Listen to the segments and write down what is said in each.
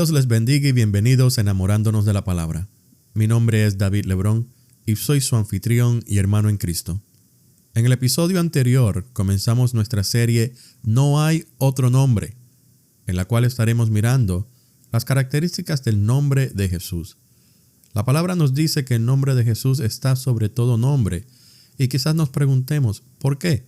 Dios les bendiga y bienvenidos a Enamorándonos de la Palabra. Mi nombre es David Lebrón y soy su anfitrión y hermano en Cristo. En el episodio anterior comenzamos nuestra serie No hay otro nombre, en la cual estaremos mirando las características del nombre de Jesús. La palabra nos dice que el nombre de Jesús está sobre todo nombre y quizás nos preguntemos ¿por qué?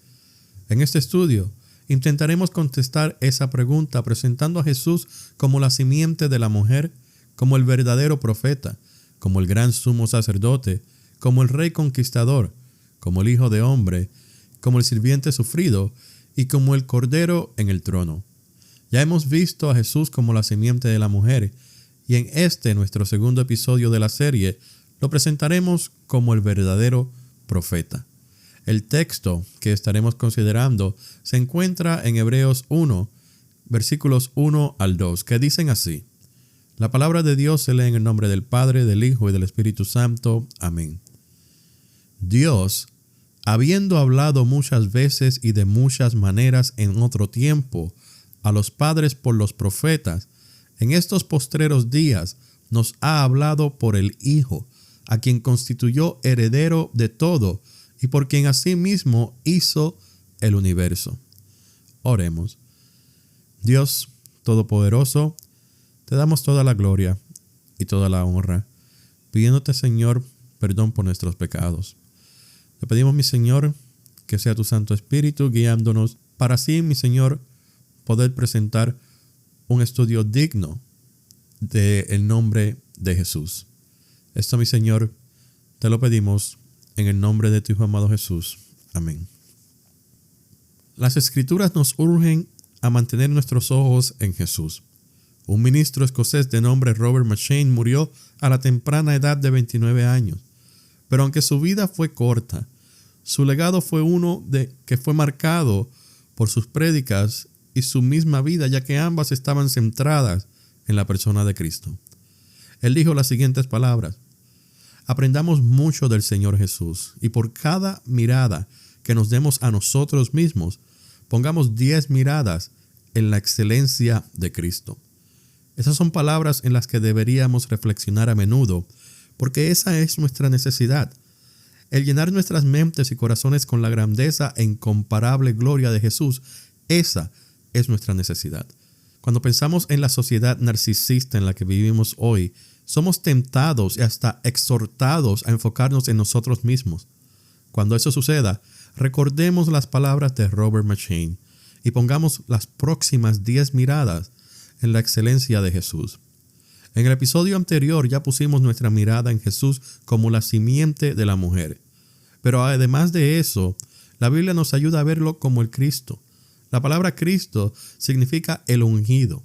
En este estudio intentaremos contestar esa pregunta presentando a Jesús como la simiente de la mujer, como el verdadero profeta, como el gran sumo sacerdote, como el rey conquistador, como el hijo de hombre, como el sirviente sufrido y como el cordero en el trono. Ya hemos visto a Jesús como la simiente de la mujer y en nuestro segundo episodio de la serie, lo presentaremos como el verdadero profeta. El texto que estaremos considerando se encuentra en Hebreos 1, versículos 1 al 2, que dicen así: La palabra de Dios se lee en el nombre del Padre, del Hijo y del Espíritu Santo. Amén. Dios, habiendo hablado muchas veces y de muchas maneras en otro tiempo a los padres por los profetas, en estos postreros días nos ha hablado por el Hijo, a quien constituyó heredero de todo, y por quien asimismo hizo el universo. Oremos. Dios Todopoderoso, te damos toda la gloria y toda la honra, pidiéndote, Señor, perdón por nuestros pecados. Te pedimos, mi Señor, que sea tu Santo Espíritu guiándonos para así, mi Señor, poder presentar un estudio digno del nombre de Jesús. Esto, mi Señor, te lo pedimos en el nombre de tu Hijo amado Jesús. Amén. Las Escrituras nos urgen a mantener nuestros ojos en Jesús. Un ministro escocés de nombre Robert McCheyne murió a la temprana edad de 29 años. Pero aunque su vida fue corta, su legado fue uno que fue marcado por sus prédicas y su misma vida, ya que ambas estaban centradas en la persona de Cristo. Él dijo las siguientes palabras: Aprendamos mucho del Señor Jesús, y por cada mirada que nos demos a nosotros mismos, pongamos 10 miradas en la excelencia de Cristo. Esas son palabras en las que deberíamos reflexionar a menudo, porque esa es nuestra necesidad. El llenar nuestras mentes y corazones con la grandeza e incomparable gloria de Jesús, esa es nuestra necesidad. Cuando pensamos en la sociedad narcisista en la que vivimos hoy, somos tentados y hasta exhortados a enfocarnos en nosotros mismos. Cuando eso suceda, recordemos las palabras de Robert McCheyne y pongamos las próximas 10 miradas en la excelencia de Jesús. En el episodio anterior ya pusimos nuestra mirada en Jesús como la simiente de la mujer. Pero además de eso, la Biblia nos ayuda a verlo como el Cristo. La palabra Cristo significa el ungido.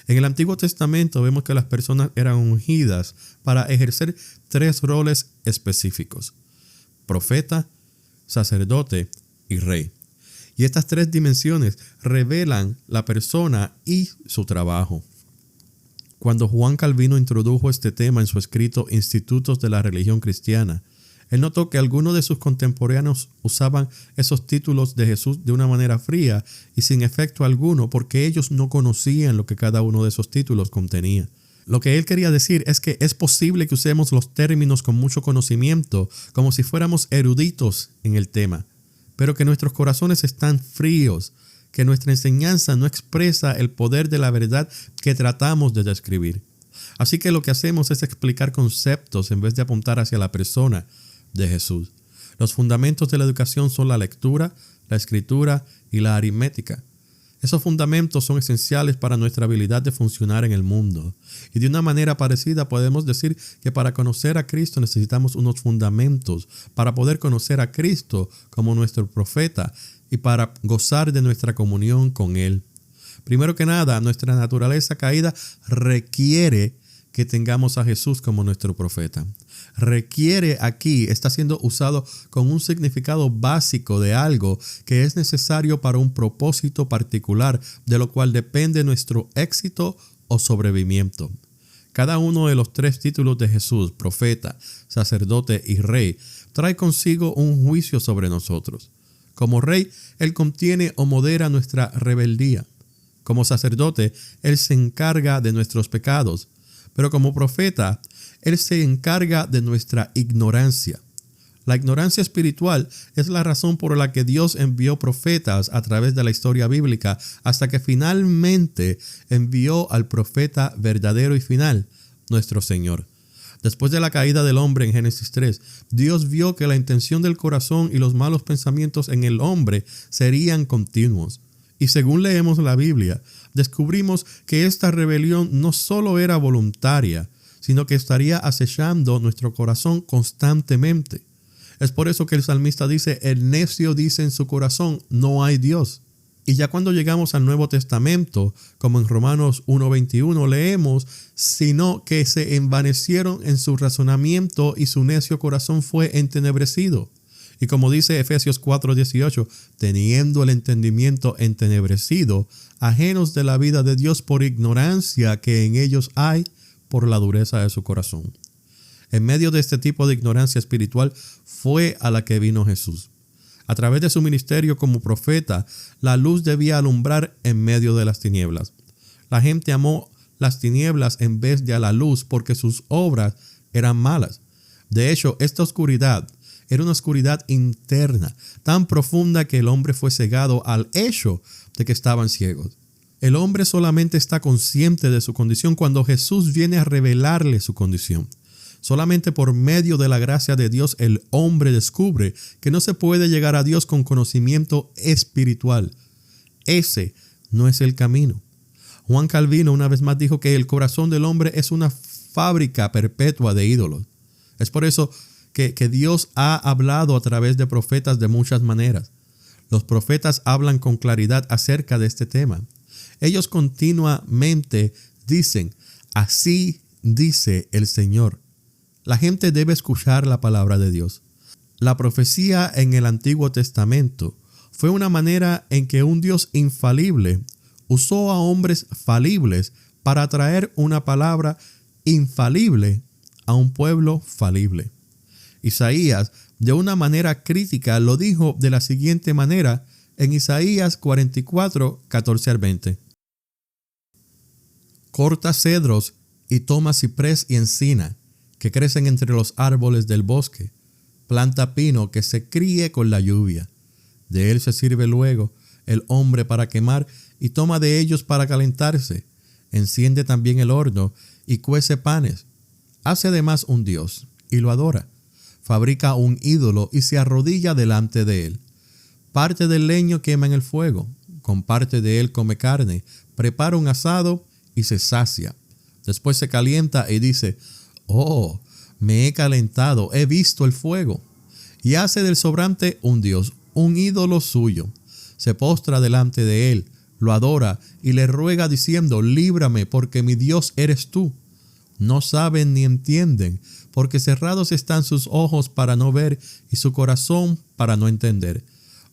En el Antiguo Testamento vemos que las personas eran ungidas para ejercer 3 roles específicos: profeta, sacerdote y rey. Y estas 3 dimensiones revelan la persona y su trabajo. Cuando Juan Calvino introdujo este tema en su escrito Institutos de la Religión Cristiana, él notó que algunos de sus contemporáneos usaban esos títulos de Jesús de una manera fría y sin efecto alguno porque ellos no conocían lo que cada uno de esos títulos contenía. Lo que él quería decir es que es posible que usemos los términos con mucho conocimiento, como si fuéramos eruditos en el tema, pero que nuestros corazones están fríos, que nuestra enseñanza no expresa el poder de la verdad que tratamos de describir. Así que lo que hacemos es explicar conceptos en vez de apuntar hacia la persona de Jesús. Los fundamentos de la educación son la lectura, la escritura y la aritmética. Esos fundamentos son esenciales para nuestra habilidad de funcionar en el mundo. Y de una manera parecida podemos decir que para conocer a Cristo necesitamos unos fundamentos para poder conocer a Cristo como nuestro profeta y para gozar de nuestra comunión con Él. Primero que nada, nuestra naturaleza caída requiere que tengamos a Jesús como nuestro profeta. Requiere aquí está siendo usado con un significado básico de algo que es necesario para un propósito particular, de lo cual depende nuestro éxito o sobrevivimiento. Cada uno de los 3 títulos de Jesús, profeta, sacerdote y rey, trae consigo un juicio sobre nosotros. Como rey, Él contiene o modera nuestra rebeldía. Como sacerdote, Él se encarga de nuestros pecados, pero como profeta, Él se encarga de nuestra ignorancia. La ignorancia espiritual es la razón por la que Dios envió profetas a través de la historia bíblica hasta que finalmente envió al profeta verdadero y final, nuestro Señor. Después de la caída del hombre en Génesis 3, Dios vio que la intención del corazón y los malos pensamientos en el hombre serían continuos. Y según leemos la Biblia, descubrimos que esta rebelión no solo era voluntaria, sino que estaría acechando nuestro corazón constantemente. Es por eso que el salmista dice, el necio dice en su corazón, no hay Dios. Y ya cuando llegamos al Nuevo Testamento, como en Romanos 1:21 leemos, sino que se envanecieron en su razonamiento y su necio corazón fue entenebrecido. Y como dice Efesios 4:18, teniendo el entendimiento entenebrecido, ajenos de la vida de Dios por ignorancia que en ellos hay, por la dureza de su corazón. En medio de este tipo de ignorancia espiritual fue a la que vino Jesús. A través de su ministerio como profeta, la luz debía alumbrar en medio de las tinieblas. La gente amó las tinieblas en vez de a la luz porque sus obras eran malas. De hecho, esta oscuridad era una oscuridad interna, tan profunda que el hombre fue cegado al hecho de que estaban ciegos. El hombre solamente está consciente de su condición cuando Jesús viene a revelarle su condición. Solamente por medio de la gracia de Dios el hombre descubre que no se puede llegar a Dios con conocimiento espiritual. Ese no es el camino. Juan Calvino una vez más dijo que el corazón del hombre es una fábrica perpetua de ídolos. Es por eso que Dios ha hablado a través de profetas de muchas maneras. Los profetas hablan con claridad acerca de este tema. Ellos continuamente dicen, así dice el Señor. La gente debe escuchar la palabra de Dios. La profecía en el Antiguo Testamento fue una manera en que un Dios infalible usó a hombres falibles para traer una palabra infalible a un pueblo falible. Isaías, de una manera crítica, lo dijo de la siguiente manera en Isaías 44, 14 al 20. Corta cedros y toma ciprés y encina, que crecen entre los árboles del bosque. Planta pino que se críe con la lluvia. De él se sirve luego el hombre para quemar y toma de ellos para calentarse. Enciende también el horno y cuece panes. Hace además un dios y lo adora. Fabrica un ídolo y se arrodilla delante de él. Parte del leño quema en el fuego. Con parte de él come carne. Prepara un asado y se sacia. Después se calienta y dice, oh, me he calentado, he visto el fuego. Y hace del sobrante un dios, un ídolo suyo. Se postra delante de él, lo adora y le ruega diciendo, líbrame porque mi Dios eres tú. No saben ni entienden, porque cerrados están sus ojos para no ver y su corazón para no entender.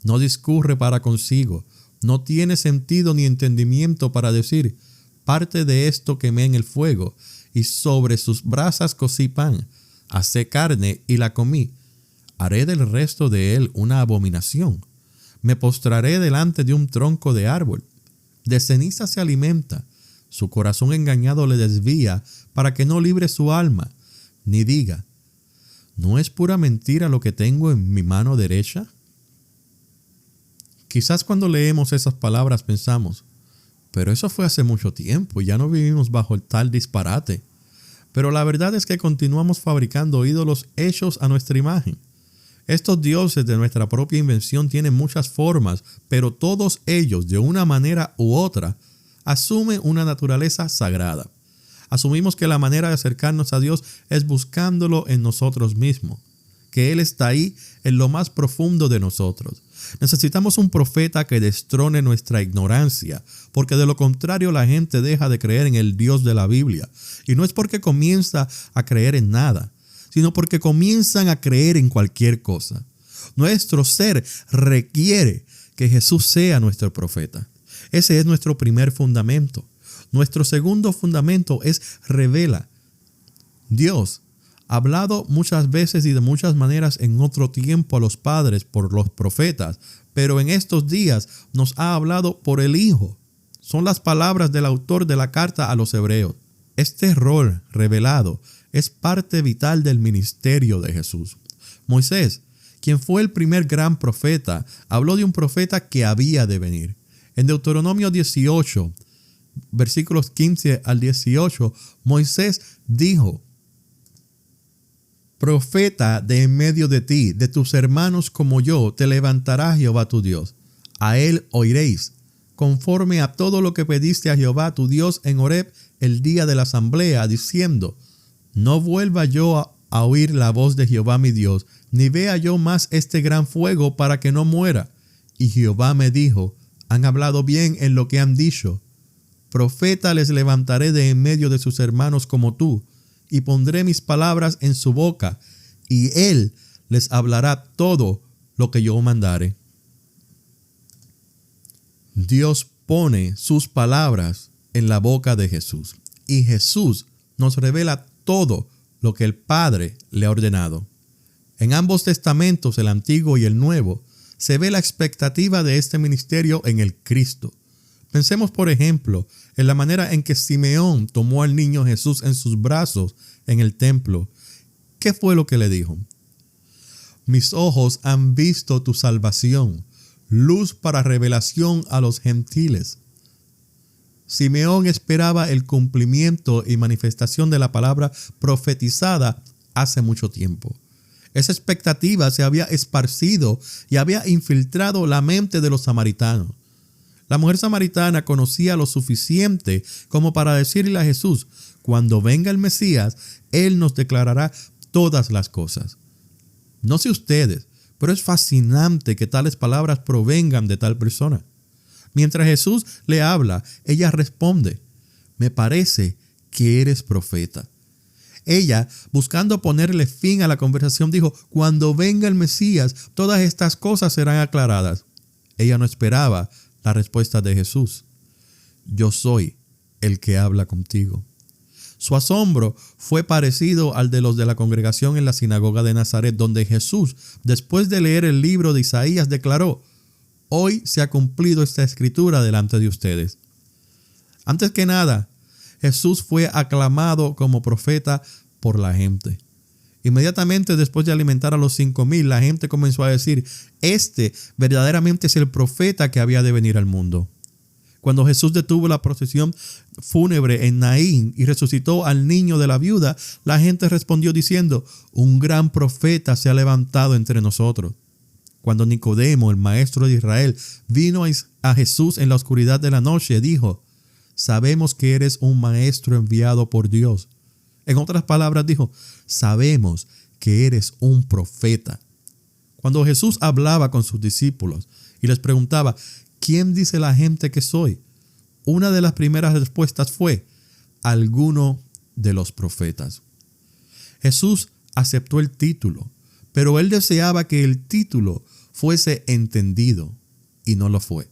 No discurre para consigo, no tiene sentido ni entendimiento para decir, parte de esto quemé en el fuego, y sobre sus brasas cocí pan, asé carne y la comí. Haré del resto de él una abominación. Me postraré delante de un tronco de árbol. De ceniza se alimenta. Su corazón engañado le desvía para que no libre su alma, ni diga, ¿no es pura mentira lo que tengo en mi mano derecha? Quizás cuando leemos esas palabras pensamos, pero eso fue hace mucho tiempo y ya no vivimos bajo tal disparate. Pero la verdad es que continuamos fabricando ídolos hechos a nuestra imagen. Estos dioses de nuestra propia invención tienen muchas formas, pero todos ellos, de una manera u otra, asumen una naturaleza sagrada. Asumimos que la manera de acercarnos a Dios es buscándolo en nosotros mismos, que Él está ahí en lo más profundo de nosotros. Necesitamos un profeta que destrone nuestra ignorancia, porque de lo contrario la gente deja de creer en el Dios de la Biblia. Y no es porque comienza a creer en nada, sino porque comienzan a creer en cualquier cosa. Nuestro ser requiere que Jesús sea nuestro profeta. Ese es nuestro primer fundamento. Nuestro segundo fundamento es revela. Dios ha hablado muchas veces y de muchas maneras en otro tiempo a los padres por los profetas, pero en estos días nos ha hablado por el Hijo. Son las palabras del autor de la carta a los hebreos. Este rol revelado es parte vital del ministerio de Jesús. Moisés, quien fue el primer gran profeta, habló de un profeta que había de venir. En Deuteronomio 18, versículos 15 al 18, Moisés dijo: profeta de en medio de ti, de tus hermanos como yo, te levantará Jehová tu Dios. A él oiréis, conforme a todo lo que pediste a Jehová tu Dios en Horeb el día de la asamblea, diciendo: no vuelva yo a oír la voz de Jehová mi Dios, ni vea yo más este gran fuego para que no muera. Y Jehová me dijo: han hablado bien en lo que han dicho. Profeta les levantaré de en medio de sus hermanos como tú, y pondré mis palabras en su boca, y él les hablará todo lo que yo mandare. Dios pone sus palabras en la boca de Jesús, y Jesús nos revela todo lo que el Padre le ha ordenado. En ambos testamentos, el Antiguo y el Nuevo, se ve la expectativa de este ministerio en el Cristo. Pensemos, por ejemplo, en la manera en que Simeón tomó al niño Jesús en sus brazos en el templo. ¿Qué fue lo que le dijo? Mis ojos han visto tu salvación, luz para revelación a los gentiles. Simeón esperaba el cumplimiento y manifestación de la palabra profetizada hace mucho tiempo. Esa expectativa se había esparcido y había infiltrado la mente de los samaritanos. La mujer samaritana conocía lo suficiente como para decirle a Jesús: cuando venga el Mesías, Él nos declarará todas las cosas. No sé ustedes, pero es fascinante que tales palabras provengan de tal persona. Mientras Jesús le habla, ella responde: me parece que eres profeta. Ella, buscando ponerle fin a la conversación, dijo: cuando venga el Mesías, todas estas cosas serán aclaradas. Ella no esperaba la respuesta de Jesús: yo soy el que habla contigo. Su asombro fue parecido al de los de la congregación en la sinagoga de Nazaret, donde Jesús, después de leer el libro de Isaías, declaró: hoy se ha cumplido esta escritura delante de ustedes. Antes que nada, Jesús fue aclamado como profeta por la gente. Inmediatamente después de alimentar a los 5,000, la gente comenzó a decir: este verdaderamente es el profeta que había de venir al mundo. Cuando Jesús detuvo la procesión fúnebre en Naín y resucitó al niño de la viuda, la gente respondió diciendo: un gran profeta se ha levantado entre nosotros. Cuando Nicodemo, el maestro de Israel, vino a Jesús en la oscuridad de la noche, dijo: sabemos que eres un maestro enviado por Dios. En otras palabras dijo: sabemos que eres un profeta. Cuando Jesús hablaba con sus discípulos y les preguntaba: ¿quién dice la gente que soy?, una de las primeras respuestas fue: alguno de los profetas. Jesús aceptó el título, pero él deseaba que el título fuese entendido, y no lo fue.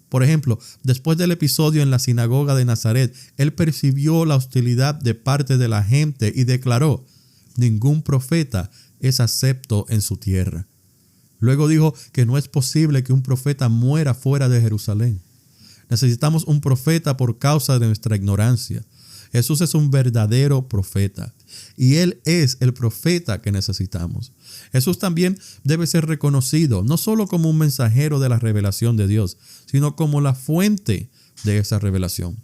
Por ejemplo, después del episodio en la sinagoga de Nazaret, él percibió la hostilidad de parte de la gente y declaró: ningún profeta es acepto en su tierra. Luego dijo que no es posible que un profeta muera fuera de Jerusalén. Necesitamos un profeta por causa de nuestra ignorancia. Jesús es un verdadero profeta, y Él es el profeta que necesitamos. Jesús también debe ser reconocido no solo como un mensajero de la revelación de Dios, sino como la fuente de esa revelación.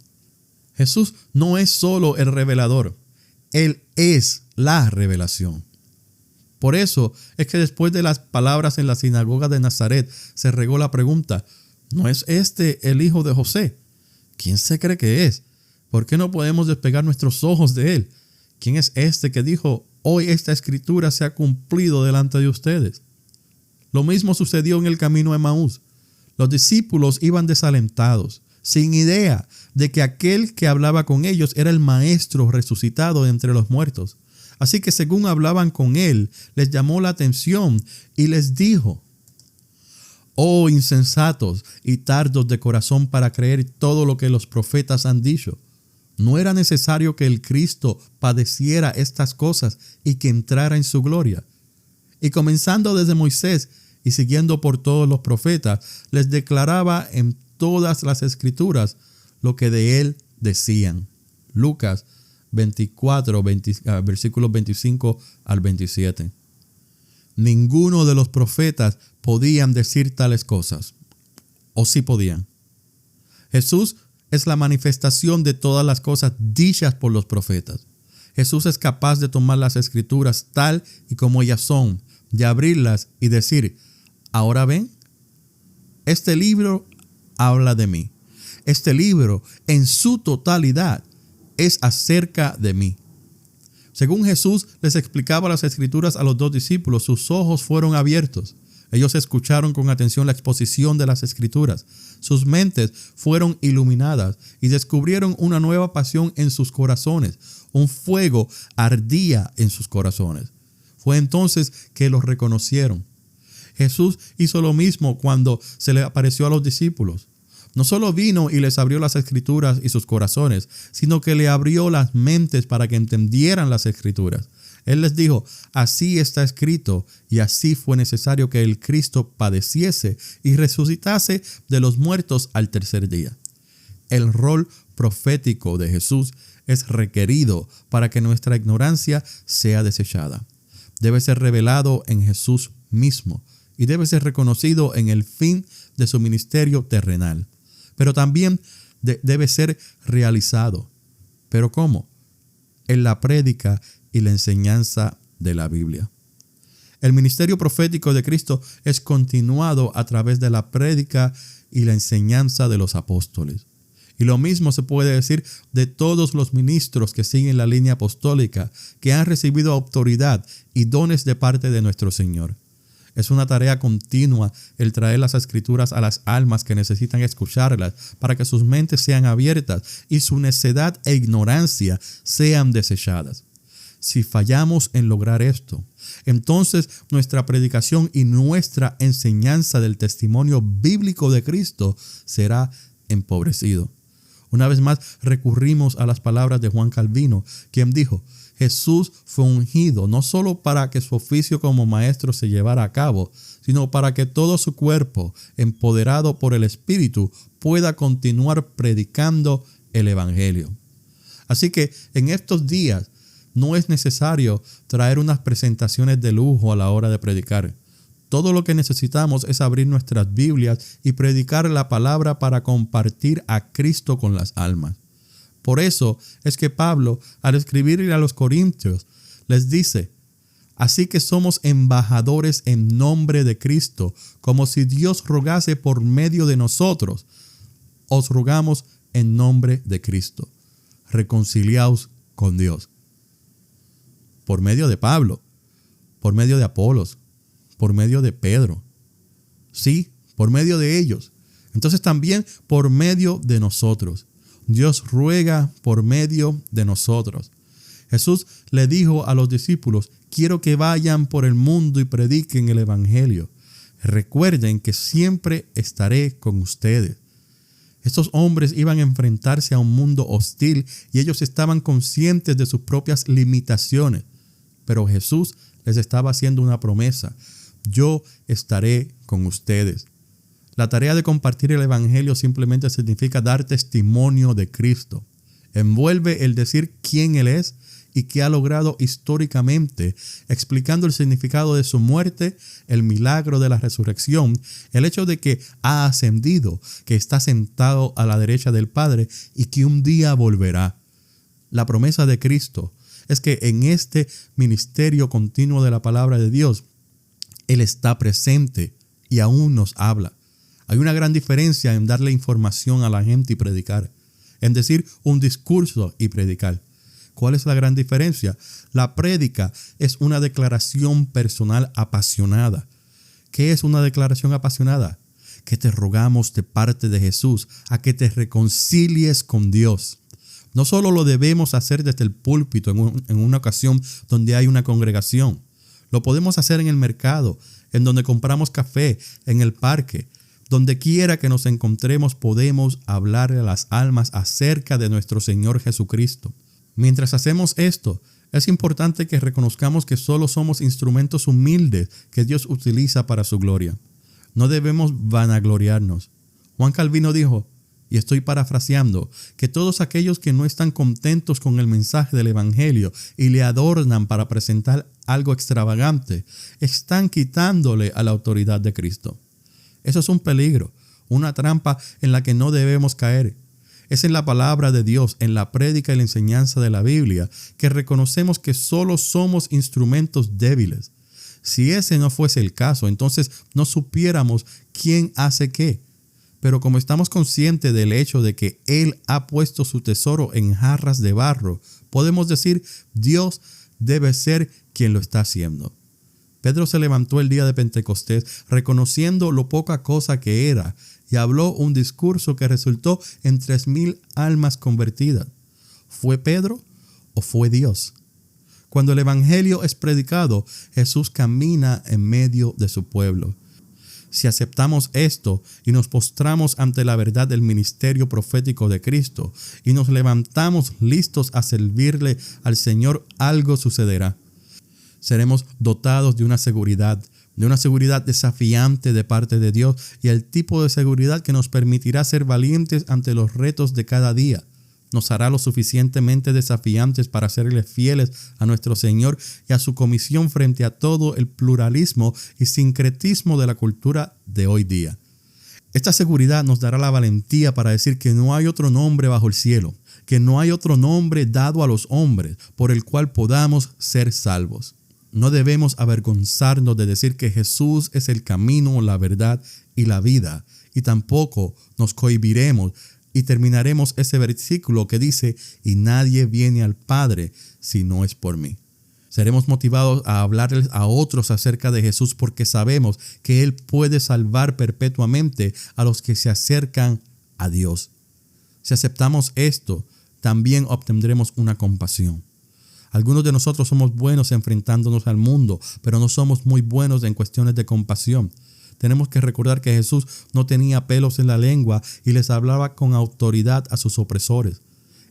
Jesús no es solo el revelador, Él es la revelación. Por eso es que después de las palabras en la sinagoga de Nazaret se regó la pregunta: ¿no es este el hijo de José? ¿Quién se cree que es? ¿Por qué no podemos despegar nuestros ojos de él? ¿Quién es este que dijo: hoy esta escritura se ha cumplido delante de ustedes? Lo mismo sucedió en el camino a Emaús. Los discípulos iban desalentados, sin idea de que aquel que hablaba con ellos era el Maestro resucitado de entre los muertos. Así que según hablaban con él, les llamó la atención y les dijo: oh insensatos y tardos de corazón para creer todo lo que los profetas han dicho. ¿No era necesario que el Cristo padeciera estas cosas y que entrara en su gloria? Y comenzando desde Moisés y siguiendo por todos los profetas, les declaraba en todas las escrituras lo que de él decían. Lucas 24, versículos 25 al 27. Ninguno de los profetas podían decir tales cosas. ¿O sí podían? Jesús es la manifestación de todas las cosas dichas por los profetas. Jesús es capaz de tomar las escrituras tal y como ellas son, de abrirlas y decir, ahora ven, este libro habla de mí. Este libro en su totalidad es acerca de mí. Según Jesús les explicaba las escrituras a los dos discípulos, sus ojos fueron abiertos. Ellos escucharon con atención la exposición de las escrituras. Sus mentes fueron iluminadas y descubrieron una nueva pasión en sus corazones. Un fuego ardía en sus corazones. Fue entonces que los reconocieron. Jesús hizo lo mismo cuando se le apareció a los discípulos. No solo vino y les abrió las escrituras y sus corazones, sino que le abrió las mentes para que entendieran las escrituras. Él les dijo, así está escrito, y así fue necesario que el Cristo padeciese y resucitase de los muertos al tercer día. El rol profético de Jesús es requerido para que nuestra ignorancia sea desechada. Debe ser revelado en Jesús mismo y debe ser reconocido en el fin de su ministerio terrenal. Pero también debe ser realizado. ¿Pero cómo? En la prédica y la enseñanza de la Biblia. El ministerio profético de Cristo es continuado a través de la prédica y la enseñanza de los apóstoles. Y lo mismo se puede decir de todos los ministros que siguen la línea apostólica, que han recibido autoridad y dones de parte de nuestro Señor. Es una tarea continua el traer las escrituras a las almas que necesitan escucharlas para que sus mentes sean abiertas y su necedad e ignorancia sean desechadas. Si fallamos en lograr esto, entonces nuestra predicación y nuestra enseñanza del testimonio bíblico de Cristo será empobrecido. Una vez más recurrimos a las palabras de Juan Calvino, quien dijo, Jesús fue ungido no solo para que su oficio como maestro se llevara a cabo, sino para que todo su cuerpo, empoderado por el Espíritu, pueda continuar predicando el Evangelio. Así que en estos días no es necesario traer unas presentaciones de lujo a la hora de predicar. Todo lo que necesitamos es abrir nuestras Biblias y predicar la palabra para compartir a Cristo con las almas. Por eso es que Pablo, al escribirle a los Corintios, les dice, así que somos embajadores en nombre de Cristo, como si Dios rogase por medio de nosotros. Os rogamos en nombre de Cristo. Reconciliaos con Dios. Por medio de Pablo, por medio de Apolos, por medio de Pedro. Sí, por medio de ellos. Entonces también por medio de nosotros. Dios ruega por medio de nosotros. Jesús le dijo a los discípulos, quiero que vayan por el mundo y prediquen el Evangelio. Recuerden que siempre estaré con ustedes. Estos hombres iban a enfrentarse a un mundo hostil y ellos estaban conscientes de sus propias limitaciones. Pero Jesús les estaba haciendo una promesa. Yo estaré con ustedes. La tarea de compartir el Evangelio simplemente significa dar testimonio de Cristo. Envuelve el decir quién Él es y qué ha logrado históricamente, explicando el significado de su muerte, el milagro de la resurrección, el hecho de que ha ascendido, que está sentado a la derecha del Padre y que un día volverá. La promesa de Cristo es que en este ministerio continuo de la palabra de Dios, Él está presente y aún nos habla. Hay una gran diferencia en darle información a la gente y predicar, en decir un discurso y predicar. ¿Cuál es la gran diferencia? La prédica es una declaración personal apasionada. ¿Qué es una declaración apasionada? Que te rogamos de parte de Jesús a que te reconcilies con Dios. No solo lo debemos hacer desde el púlpito en una ocasión donde hay una congregación. Lo podemos hacer en el mercado, en donde compramos café, en el parque. Donde quiera que nos encontremos podemos hablarle a las almas acerca de nuestro Señor Jesucristo. Mientras hacemos esto, es importante que reconozcamos que solo somos instrumentos humildes que Dios utiliza para su gloria. No debemos vanagloriarnos. Juan Calvino dijo, y estoy parafraseando, que todos aquellos que no están contentos con el mensaje del Evangelio y le adornan para presentar algo extravagante, están quitándole a la autoridad de Cristo. Eso es un peligro, una trampa en la que no debemos caer. Es en la palabra de Dios, en la prédica y la enseñanza de la Biblia, que reconocemos que solo somos instrumentos débiles. Si ese no fuese el caso, entonces no supiéramos quién hace qué. Pero como estamos conscientes del hecho de que Él ha puesto su tesoro en jarras de barro, podemos decir, Dios debe ser quien lo está haciendo. Pedro se levantó el día de Pentecostés reconociendo lo poca cosa que era y habló un discurso que resultó en 3,000 almas convertidas. ¿Fue Pedro o fue Dios? Cuando el Evangelio es predicado, Jesús camina en medio de su pueblo. Si aceptamos esto y nos postramos ante la verdad del ministerio profético de Cristo y nos levantamos listos a servirle al Señor, algo sucederá. Seremos dotados de una seguridad desafiante de parte de Dios y el tipo de seguridad que nos permitirá ser valientes ante los retos de cada día. Nos hará lo suficientemente desafiantes para serle fieles a nuestro Señor y a su comisión frente a todo el pluralismo y sincretismo de la cultura de hoy día. Esta seguridad nos dará la valentía para decir que no hay otro nombre bajo el cielo, que no hay otro nombre dado a los hombres por el cual podamos ser salvos. No debemos avergonzarnos de decir que Jesús es el camino, la verdad y la vida, y tampoco nos cohibiremos y terminaremos ese versículo que dice, y nadie viene al Padre si no es por mí. Seremos motivados a hablarles a otros acerca de Jesús porque sabemos que Él puede salvar perpetuamente a los que se acercan a Dios. Si aceptamos esto, también obtendremos una compasión. Algunos de nosotros somos buenos enfrentándonos al mundo, pero no somos muy buenos en cuestiones de compasión. Tenemos que recordar que Jesús no tenía pelos en la lengua y les hablaba con autoridad a sus opresores.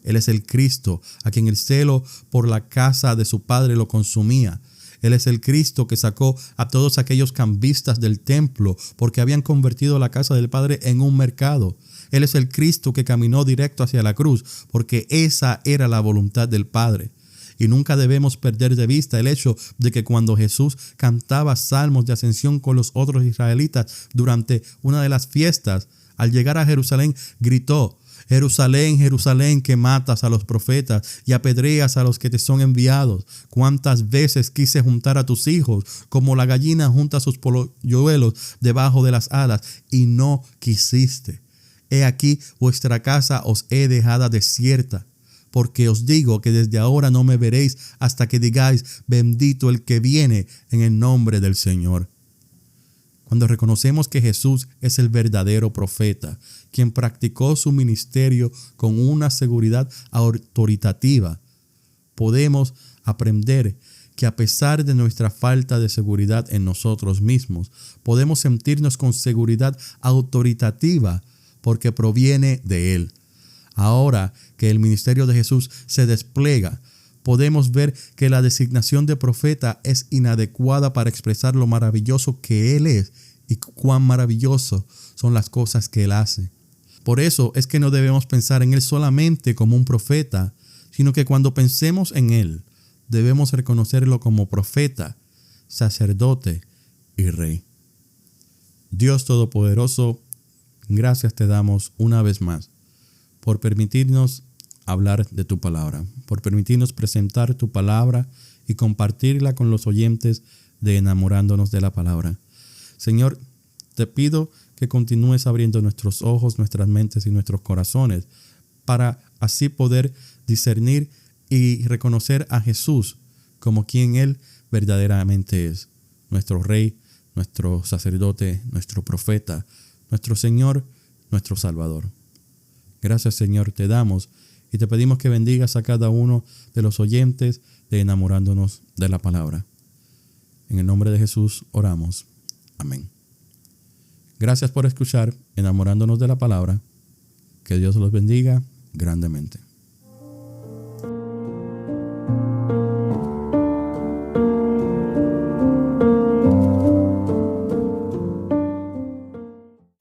Él es el Cristo, a quien el celo por la casa de su Padre lo consumía. Él es el Cristo que sacó a todos aquellos cambistas del templo porque habían convertido la casa del Padre en un mercado. Él es el Cristo que caminó directo hacia la cruz porque esa era la voluntad del Padre. Y nunca debemos perder de vista el hecho de que cuando Jesús cantaba salmos de ascensión con los otros israelitas durante una de las fiestas, al llegar a Jerusalén, gritó, Jerusalén, Jerusalén, que matas a los profetas y apedreas a los que te son enviados. ¿Cuántas veces quise juntar a tus hijos como la gallina junta sus polluelos debajo de las alas y no quisiste? He aquí vuestra casa os he dejada desierta. Porque os digo que desde ahora no me veréis hasta que digáis, bendito el que viene en el nombre del Señor. Cuando reconocemos que Jesús es el verdadero profeta, quien practicó su ministerio con una seguridad autoritativa, podemos aprender que a pesar de nuestra falta de seguridad en nosotros mismos, podemos sentirnos con seguridad autoritativa porque proviene de Él. Ahora que el ministerio de Jesús se despliega, podemos ver que la designación de profeta es inadecuada para expresar lo maravilloso que Él es y cuán maravilloso son las cosas que Él hace. Por eso es que no debemos pensar en Él solamente como un profeta, sino que cuando pensemos en Él, debemos reconocerlo como profeta, sacerdote y rey. Dios Todopoderoso, gracias te damos una vez más por permitirnos hablar de tu palabra, por permitirnos presentar tu palabra y compartirla con los oyentes de Enamorándonos de la Palabra. Señor, te pido que continúes abriendo nuestros ojos, nuestras mentes y nuestros corazones para así poder discernir y reconocer a Jesús como quien Él verdaderamente es, nuestro Rey, nuestro sacerdote, nuestro profeta, nuestro Señor, nuestro Salvador. Gracias, Señor, te damos y te pedimos que bendigas a cada uno de los oyentes de Enamorándonos de la Palabra. En el nombre de Jesús oramos. Amén. Gracias por escuchar Enamorándonos de la Palabra. Que Dios los bendiga grandemente.